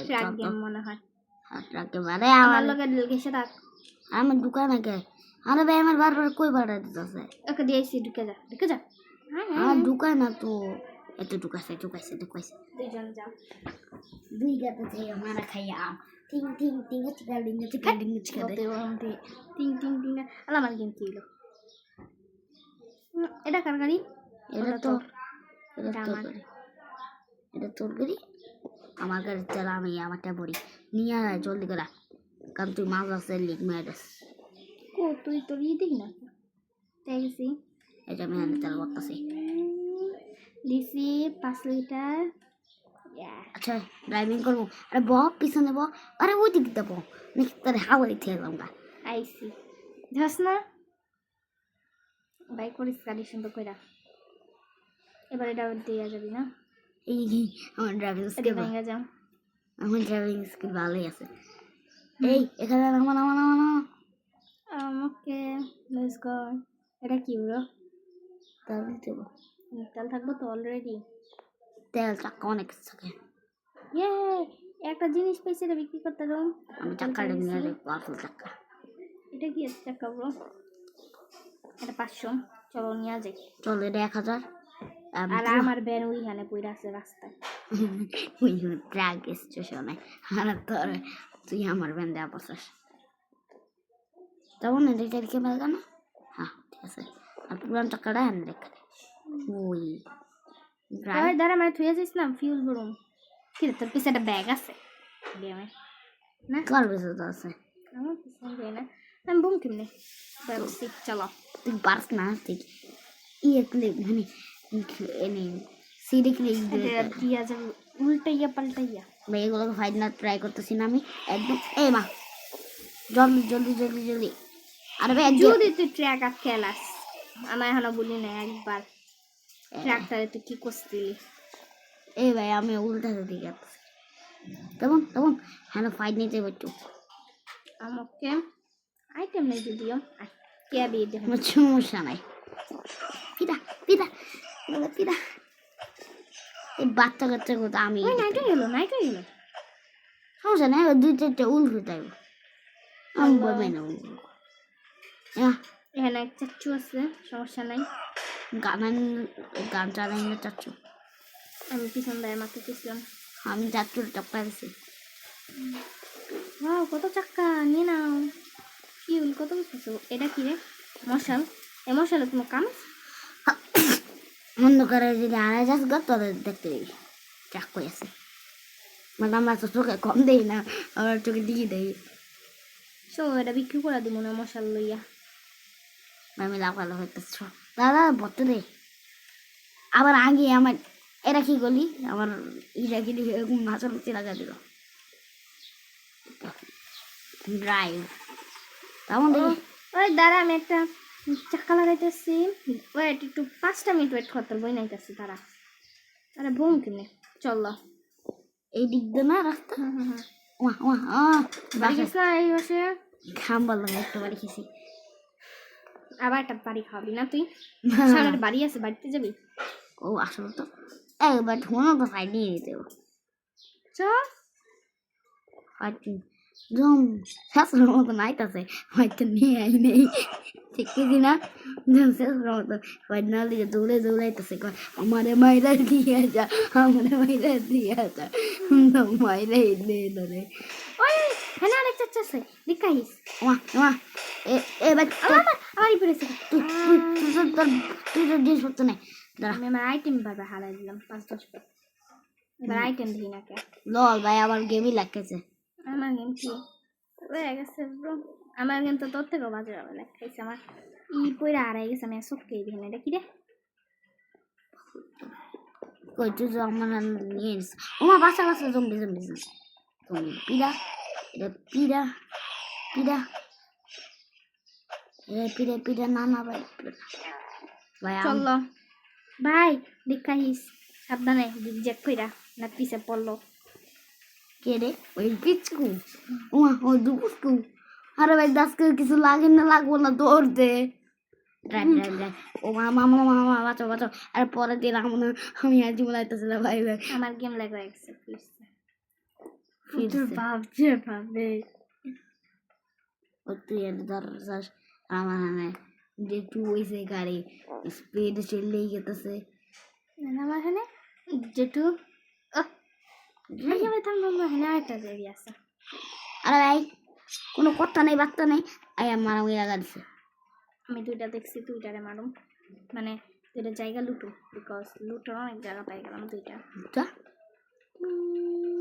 Truck game মনে হয় truck game আরে আমার লগে গেছে থাক আমার দোকানে গে আরে ভাই আমার বারবার কই বাড়া দিতেছে ওকে দিয়েছি ঢুকে যা আমার দোকান না তো এত ঢুকাইছে দুইজন যাও দুই গাতে যাই আমার খাইয়া টিং টিং টিং চিকা ডিং চিকা ওতে ওতে টিং টিং টিং আলা আমার গেম কিলো এটা কার গাড়ি এটা তো এটা আমার এটা তোর গাড়ি আমার গাড়ি চালা আমি আমারটা বড়ি নিয়ে আয় জলদি করে কারণ তুই মাছ আছে লিক মেরেস কো তুই তো দিই না তাই গেছি এটা আমি হাতে চালা করতেছি দিছি 5 লিটার আচ্ছা ড্রাইভিং করবো আরে বক পিছনে বক আরে ওই দিক দেবো নাকি তোর হাওয়া দিতে গেলাম গা আইসি যাস না বাইক করিস গাড়ি সুন্দর করে এবার এটা দিয়ে যাবি না এই আমার ড্রাইভিং স্কিল ভেঙে যাও আমার ড্রাইভিং স্কিল ভালোই আছে এই এখানে নামা নামা নামা নামা ওকে লেটস গো এটা কি ব্রো তেল দেবো তেল থাকবো তো অলরেডি তেল চাক্কা অনেক থাকে ইয়ে একটা জিনিস পেয়েছি এটা বিক্রি করতে দাও আমি চাক্কাটা নিয়ে যাই পার্সেল চাক্কা এটা কি টাকা ব্রো এটা 500 চলো নিয়ে যাই চল এটা 1000 আর আমার ভ্যান ওইখানে পড়ে আছে রাস্তায় ওই ট্রাক স্টেশনে আর তোর তুই আমার ভ্যান দেওয়া বসাস তখন এটা রেখে মেলে কেন হ্যাঁ ঠিক আছে আর পুরান টাকাটা এনে রেখে দে ওই দাঁড়া মানে থুয়ে যাইস না ফিউল ভরুম কি রে তোর পিছে একটা ব্যাগ আছে গেমে না কার বেশি তো আছে আমার পিছনে যায় না আমি বুম কিনে ব্যবস্থি চলো তুই পারস না তুই ইয়ে ক্লিক মানে এনে সিডি ক্লিক দিয়া যাবে উল্টাইয়া পাল্টাইয়া ভাই এগুলোকে ফাইট না ট্রাই করতেছি না আমি একদম এ মা জলদি জলদি জলদি জলদি আরে ভাই যদি তুই ট্র্যাক আর খেলাস আমার এখনো বলি না একবার ট্র্যাকটারে তুই কি করছিলি এই ভাই আমি উল্টাতে দিকে যাচ্ছি তেমন তেমন হ্যাঁ ফাইট নিতে একটু আমাকে আইটেম নেই যদিও কে বিয়ে দেবে আমার সমস্যা নাই পিতা পিতা পিতা এই বাচ্চা কাচ্চা কথা আমি নাইটে গেল সমস্যা নাই দুই চারটে উল্টো তাই আমি বলবে না এখানে এক চাচ্চু আছে সমস্যা নাই গান চালাই না চাচ্ছু আমি পিছন দেয় মাকে পিছন আমি চাচ্ছুর চাপ্পা দিছি কত চাক্কা নিয়ে নাও ফিউল কত কিছু এটা কি রে মশাল এই মশালে তোমার কাম অন্ধকারে যদি আড়াই যাস গা তোদের দেখতে দিবি চাক করে আছে মানে আমরা তো চোখে কম দেই না আমরা চোখে দিয়ে দেই এটা বিক্রি করে দিব না মশাল লইয়া আমি লাফালো হইতেছ দাদা বতরে আবার আগে আমার এরা কি গলি আমার ইরা কি মাছের মুচি লাগা দিল ড্রাইভ তেমন ওই দাঁড়া আমি একটা চাক্কা লাগাইতেছি ওয়েট একটু 5টা মিনিট ওয়েট করতে বই নাইতেছি তারা আরে বোম কিনে চলো এই দিক দিয়ে না রাস্তা বাড়ি গেছে এই বসে খাম্বার লাগে একটা বাড়ি খেয়েছি আবার একটা বাড়ি খাওয়াবি না তুই সামনে বাড়ি আছে বাড়িতে যাবি ও আসলে তো একবার ধোনো তো সাইড দিয়ে দিতে চ জম শাশুড়ের মতো নাইতাছে হয়তো নিয়ে আই নেই ঠিক কি না শাশুড়ের মতো না দিকে দৌড়ে দৌড়াইতেছে আমারে মাইরা দিয়ে যা আমারে মাইরা দিয়ে যা মাইরা এনে ধরে ওই হ্যাঁ আরেক চাচ্চা আছে দেখাইস এবার আমারই পড়েছে তুই তো জিনিসপত্র নেই আমি আমার আইটেম ভাবে হারাই দিলাম 5-10 এবার আইটেম দিই না কে লল ভাই আমার গেমই লাগতেছে আমার গেম কি হয়ে গেছে ব্রো আমার গেম তো তোর থেকেও বাজে হবে লাগতেছে আমার পয়রা হারাই গেছে আমি সবকেই দিই না এটা কি রে কই তুই তো আমার নিয়ে ওমা বাসা বাসা জম্বি তুমি পিড়া এটা পিড়া পিড়া পিড়া না ভাই ভাই চলো ভাই দেখাইস সাবধানে রিজেক্ট কইরা না পিছে পড়লো কে রে ওই পিচকু ওমা ও দুপুস্কু আরে ভাই দাসকে কিছু লাগে না লাগবো না দৌড়তে ড্রাইভ ও মামা বাঁচো আর পরে দিন আমি আজ বলাইতেছিলাম ভাই আমার গেম লাগে গেছে ফিরছে ভাবছে ভাবে ও তুই এর দরজার আমার মানে যে টু হইছে গাড়ি স্পিড চলেই গেতেছে আমার এখানে যেটু একেবারে থামলাম না, এখানে আরেকটা জায়গা আছে। আরে ভাই কোনো কথা নেই বার্তা নেই আই আমার ওই লাগা দিছে আমি দুইটা দেখছি, দুইটারে মারুম, মানে দুইটা জায়গা লুটু, বিকজ লুটোর অনেক জায়গা পাই গেলাম দুইটা। বুঝছা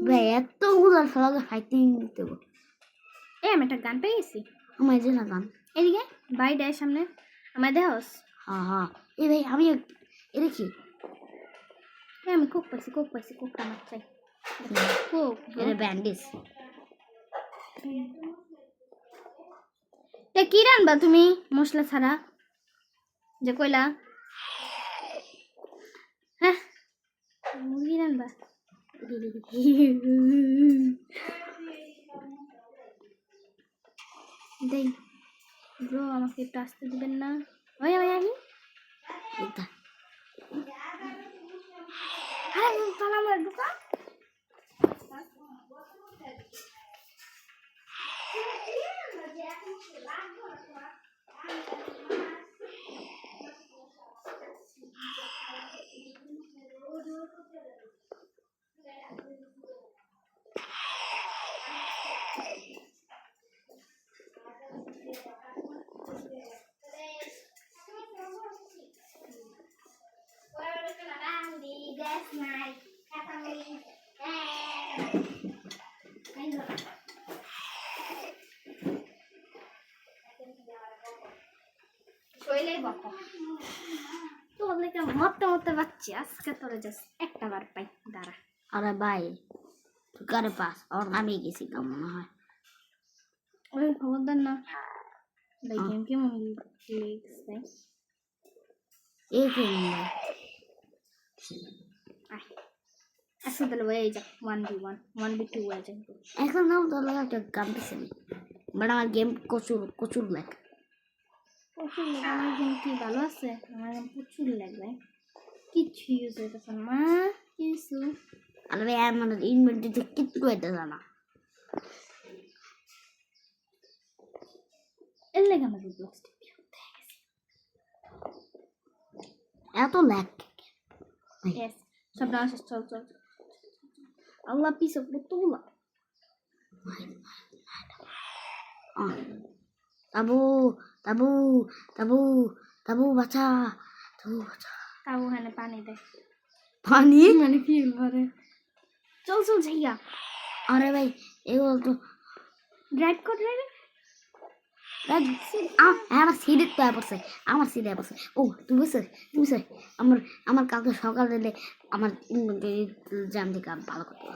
ভাই এত গুলার ফলাকে ফাইটিং দিতে আমি একটা গান পেয়ে গেছি। আমার যে না গান এদিকে বাড়িটার সামনে আমার দেহস। হ্যাঁ হ্যাঁ এই ভাই আমি এটা কি আমি কোক পাইছি, কোকটা আমার চাই। কোক এটা ব্যান্ডেজ কি রানবা তুমি মশলা ছাড়া যে কইলা? হ্যাঁ মুরগি রানবা? দেই ব্রো, আমাকে একটু আসতে দিবেন না? ওই ওই আমি এটা আরে তালা আমার ঢুকা। মরতে পারছি আজকে, তোরে জাস্ট একটা বার পাই, দাঁড়া। আরে ভাই তুই কারে পাস আর আমি গেছি তো মনে হয় ওই খবরদার না ভাই, গেম কেমন লিখছে? এই কি আচ্ছা তাহলে ওই যা 1v1 1v2 আছে। এখন নাও তাহলে একটা গান দিছে বাট আমার গেম প্রচুর প্রচুর লাগ প্রচুর lag, আমার গেম কি ভালো আছে? আমার গেম প্রচুর লাগবে, কিচ্ছু ইউজ হইতেছে না মা, কিছু। আরে ভাই আমার ইনভেন্টরিতে কিচ্ছু হইতে জানা এর লাগে আমার ব্লগস এত ল্যাগ ইয়েস সব ডান্স। চল চল চল। আল্লাহ পিস অফ তোলা। তাবু তাবু তাবু তাবু বাঁচা তাবু বাঁচা তাও ওখানে পানি দেয়, পানি মানে ফিল ভরে। চল চল যাইয়া। আরে ভাই এগুলো তো ড্রাইভ কর ড্রাইভ। আমার সিডে তো পড়ছে আমার সিডে পড়ছে ও তুমি বুঝছো তুমি বুঝছো আমার আমার কালকে সকাল দিলে আমার জ্যাম থেকে ভালো করতে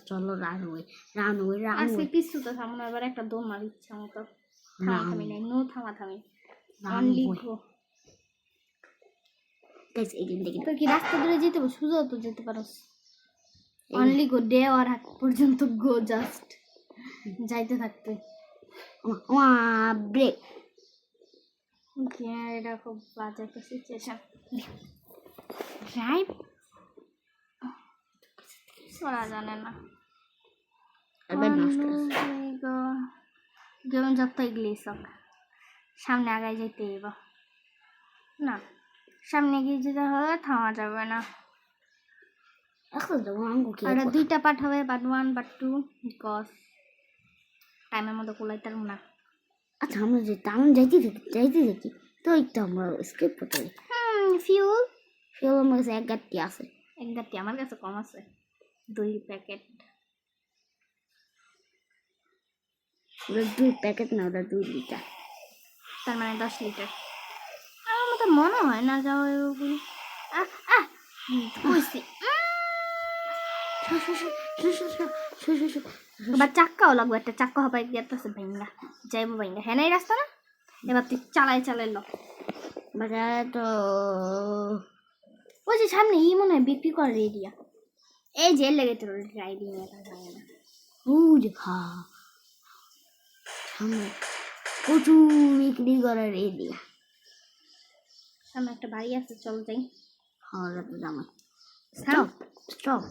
চলো রানওয়ে রানওয়ে আজকে রানওয়ে কিছু তো থামো না, এবার একটা দৌড় মার ইচ্ছা মতো। থামাথামি নাই, নো থামাথামি, রানওয়ে অনলি গো। গাইস এই গেম দেখি তোর কি রাস্তা ধরে যেতে হবে? সোজাও তো যেতে পারোস, অনলি গো। ডে আর হাত পর্যন্ত গো, জাস্ট যাইতে থাকতে। ব্রেক এটা খুব বাজে একটা সিচুয়েশন। ড্রাইভ ওরা জানে না। গেম যতই গ্লিসক সামনে আগায় যেতে হইব না, সামনে গিয়ে যেতে হবে, থামা যাবে না। এখন তো আঙ্গু কি আর দুইটা পার্ট হবে, পার্ট 1 পার্ট 2, বিকজ টাইমের মধ্যে কোলাইতার না। আচ্ছা আমরা যে টাউন যাইতে থাকি তো একটু আমরা স্কিপ করতে পারি ফিউল ফিউল আমার কাছে এক গাঁটটি আছে এক গাঁটি, আমার কাছে কম আছে 2 প্যাকেট। ওটা 2 প্যাকেট না ওটা 2 লিটার তার মানে 10 লিটার। আমার মতো মনে হয় না যাও ওগুলি। কইছি এবার চাক্কাও লাগবে, একটা চাক্কা হবে গেতেছে ভাইঙ্গা, যাইবো ভাইঙ্গা। হ্যাঁ এই রাস্তা না, এবার তুই চালাই লো। বাজার তো ওই যে সামনে ই মনে হয় বিক্রি করার এরিয়া, এই যে লেগে তোর ড্রাইভিং এটা হয় না। সামনে প্রচুর বিক্রি করার এরিয়া, সামনে একটা বাড়ি আছে, চল যাই। হ্যাঁ যাতে জামাই স্টপ স্টপ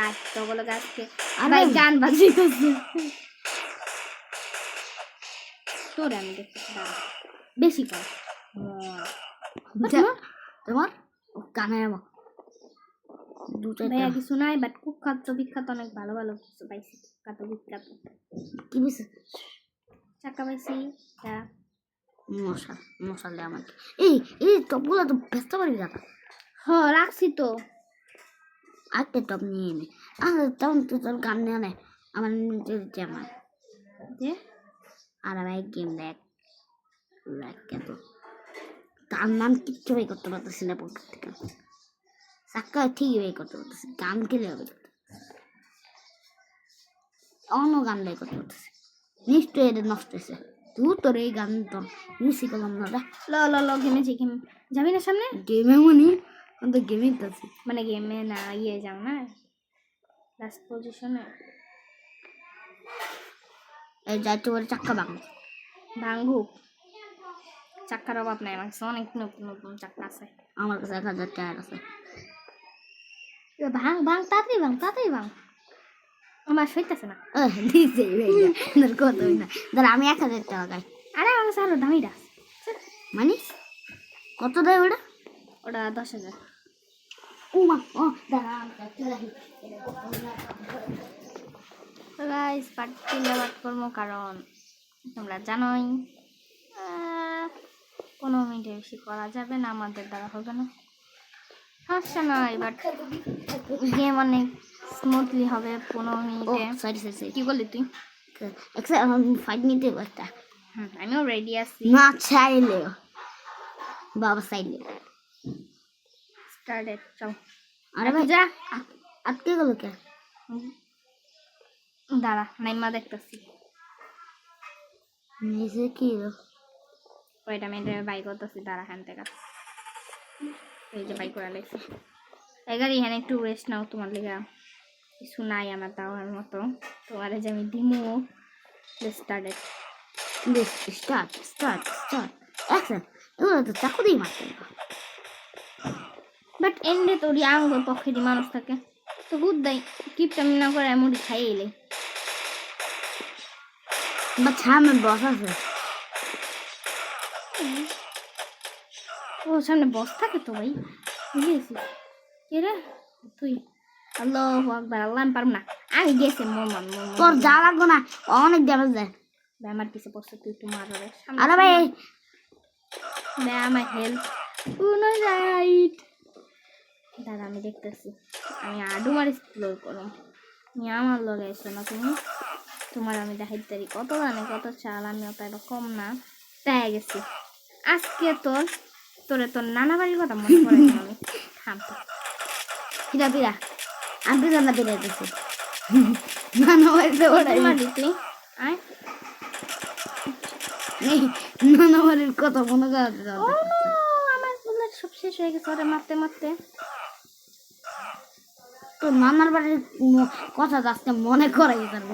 আজ তগলো গাছকে আরে ভাই গান বাজিতেছে তোর আমি দেখতেছি দাঁড়া বেশি কর তোমার কানে আমার দুটো ভাইয়া কিছু নাই বাট কুখ্যাত বিখ্যাত অনেক ভালো ভালো কিছু পাইছি বিখ্যাত কি বেশি চাকা পাইছি দাঁড়া মশালে আমাকে এই এই টপগুলো তো ব্যস্ত পারি রাখা রাখছি তো আরেকটা টপ নিয়ে নে তখন তো তোর গান নিয়ে নে আমার নিচে দিচ্ছে আমার যে আর ভাই গেম দেখ কেন তার নাম কিচ্ছু বাই করতে পারতেছি না পকেট থেকে চাক্কা ঠিকই বাই করতে পারতেছি গান খেলে হবে অন্য গান বাই করতে পারতেছি নিশ্চয়ই এটা নষ্ট হয়েছে তুই তোর এই গান তো মিসি করলাম না রে ল গেমেছি গেম যাবি না সামনে গেমে মনি আমি তো গেমেই তো আছি মানে গেমে না ইয়ে যাও না লাস্ট পজিশনে এই যাইতে পারে চাক্কা ভাঙুক চাক্কার অভাব নাই আমার কাছে অনেক নতুন নতুন চাক্কা আছে আমার কাছে 1000 টাকা আছে ভাঙ তাড়াতাড়ি ভাঙ আমার সইতেছে না দিছে ভাই কত না দাঁড়া আমি 1000 টাকা গাই আরে আমার কাছে আরো দামিটা মানে কত দেয় ওটা ওটা 10,000 উমা ও দাঁড়া গাইস পার্ট করবো কারণ তোমরা জানোই 15 মিনিটে বেশি করা যাবে না আমাদের দ্বারা হবে না সমস্যা নয় বাট গেম অনেক স্মুথলি হবে 15 মিনিটে সরি কি বললি তুই ফাইট নিতে পারতা আমিও রেডি আছি না চাইলেও বাবা চাইলেও স্টার্টেড চল আরে ভাই যা আটকে গেল কে দাঁড়া নাইমা দেখতেছি নিজে কি ওইটা আমি বাই করতেছি দাঁড়া হ্যান থেকে এই যে বাই করে লেগেছি এগারি এখানে একটু রেস্ট নাও তোমার লেগা কিছু নাই আমার দেওয়ার মতো তোমার যে আমি দিমু স্টার্টেড স্টার্ট অ্যাকশন এগুলো তো চাকু দিয়ে মারতে বাট এন্ডে তোর আঙ্গ পক্ষে দি মানুষ থাকে তো গুড দেয় টিপটা না করে এমন খাই এলে বা সামনে বস আছে ও সামনে বস থাকে তো ভাই বুঝেছি কে রে তুই আল্লাহু আকবার আল্লাহ আমি পারব না আমি গেছি মোমন তোর যা লাগবে না অনেক ড্যামেজ দেয় আমার পিছে পড়ছে তুই একটু মার রে আরে ভাই আমার হেল্প কোন রাইট দাঁড়া আমি দেখতেছি আমি আডু মারি এক্সপ্লোর করো তুমি আমার লগে এসো না তুমি তোমার আমি দেখাইতে পারি কত জানে কত চাল আমি অত এরকম না পেয়ে গেছি আজকে তোর নানা বাড়ির কথা মনে পড়ে আমি থামতো পিরা আমি জানা পেরে গেছি নানা বাড়িতে ওটাই মারি তুই আয় নানা বাড়ির কথা মনে করাতে ও আমার বুলেট সব শেষ হয়ে গেছে ওরে মারতে মারতে তো নানার বাড়ির কথা আজকে মনে করাই পারবো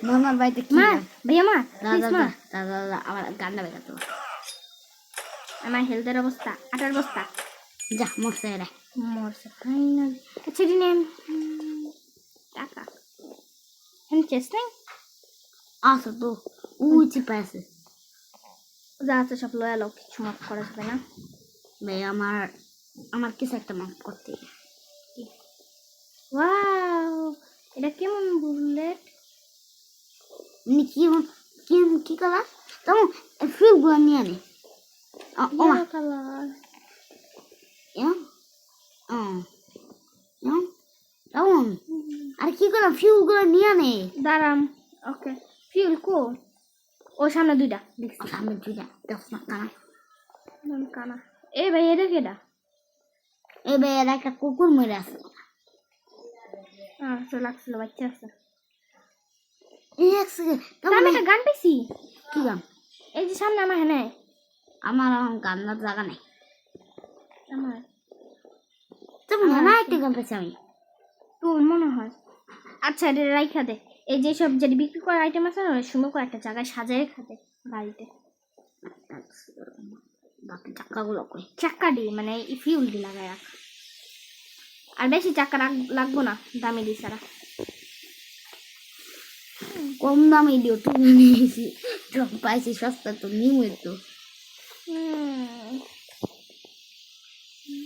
নানার বাড়িতে কি মা ভাইয়া মা দাদা আমার গান্ডা বেগাতো আমার হেলথের অবস্থা আটার অবস্থা যা মরছে রে মরছে ফাইনাল আচ্ছা নেম টাকা হ্যাঁ চেষ্টা নেই আসো তো উঁচি পাইছে যা আছে সব লয়া লোক কিছু মাফ করা যাবে না ভাই আমার কিছু একটা মাফ করতে ওয়াও এটা কেমন বুলেট কি কি কালার তখন ফিউগুলো নিয়ে আনে কালার তখন আর কি করলাম ফিউগুলো নিয়ে আনে দাঁড়াম ওকে ফিউল কো ও সামনে দুইটা দেখছি সামনে দুইটা দেখ না কানা কানা এ ভাই এটা কেডা এবার এর একটা কুকুর মরে আছে তো লাগছিল বাচ্চা আছে এক সেকেন্ড আমি একটা গান পেয়েছি কি গান এই যে সামনে আমার হ্যাঁ আমার গান্নার জায়গা নেই আমার তেমন না একটা গান পেয়েছি আমি তোর মনে হয় আচ্ছা এটা রাইখা দে এই যে সব যেটা বিক্রি করার আইটেম আছে না সুন্দর করে একটা জায়গায় সাজায় খাতে বাড়িতে বাকি চাক্কাগুলো কই চাক্কা দি মানে ফিউল দি লাগায় রাখ আর বেশি চাকা লাগবো না, দামি দিই সারা। কম দামে দিও, তুমি নিয়েছি, পাইছি সস্তা তো নিমই তো।